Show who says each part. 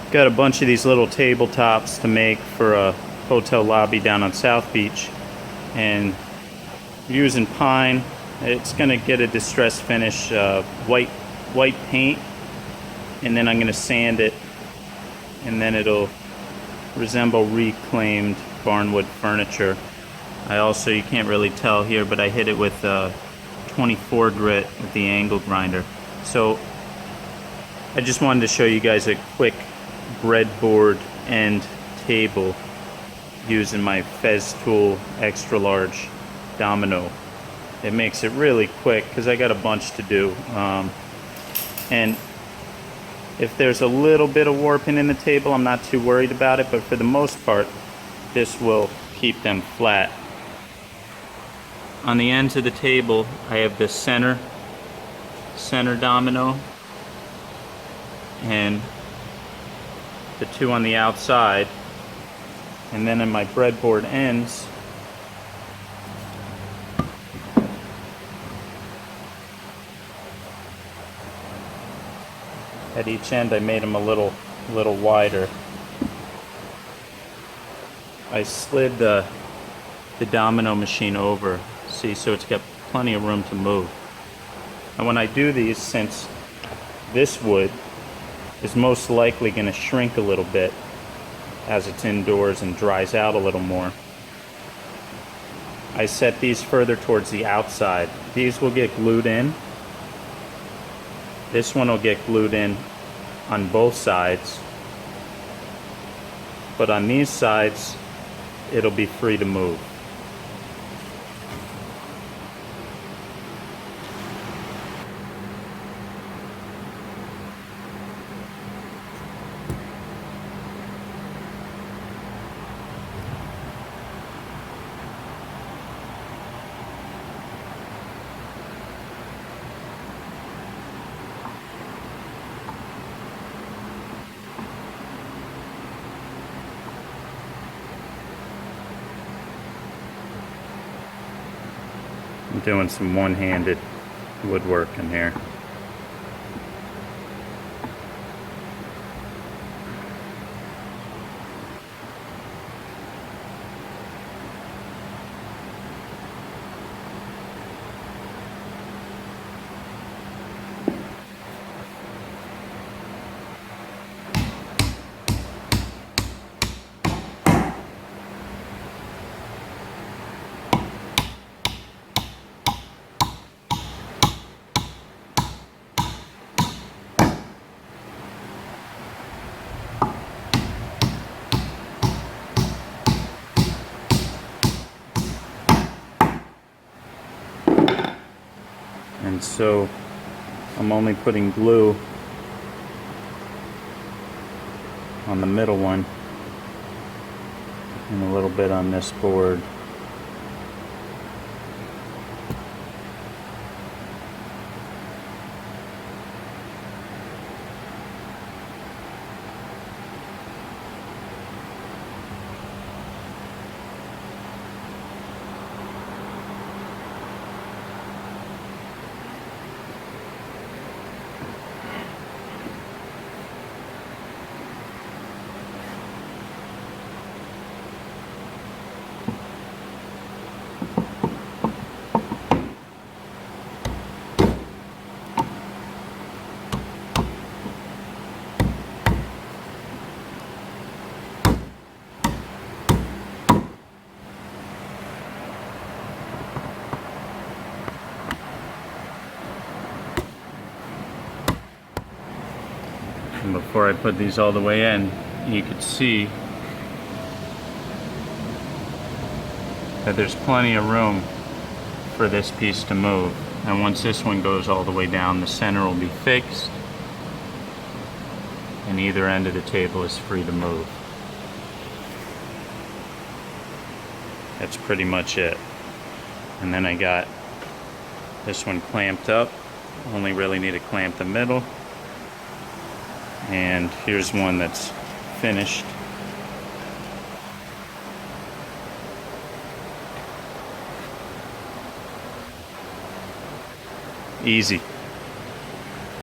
Speaker 1: Got a bunch of these little tabletops to make for a hotel lobby down on South Beach, and using pine. It's going to get a distressed finish, white paint, and then I'm going to sand it, and then it'll resemble reclaimed barnwood furniture. I also, you can't really tell here, but I hit it with 24 grit with the angle grinder. So I just wanted to show you guys a quick breadboard end table using my Festool extra large domino. It makes it really quick because I got a bunch to do, and if there's a little bit of warping in the table, I'm not too worried about it, but for the most part this will keep them flat. On the ends of the table I have the center domino and the two on the outside, and then in my breadboard ends at each end I made them a little wider. I slid the domino machine over, see, so it's got plenty of room to move. And when I do these, since this wood is most likely going to shrink a little bit as it's indoors and dries out a little more, I set these further towards the outside. These will get glued in. This one will get glued in on both sides, but on these sides it'll be free to move. I'm doing some one-handed woodworking here. And so I'm only putting glue on the middle one and a little bit on this board. And before I put these all the way in, you could see that there's plenty of room for this piece to move. And once this one goes all the way down, the center will be fixed and either end of the table is free to move. That's pretty much it. And then I got this one clamped up. Only really need to clamp the middle. And here's one that's finished. Easy.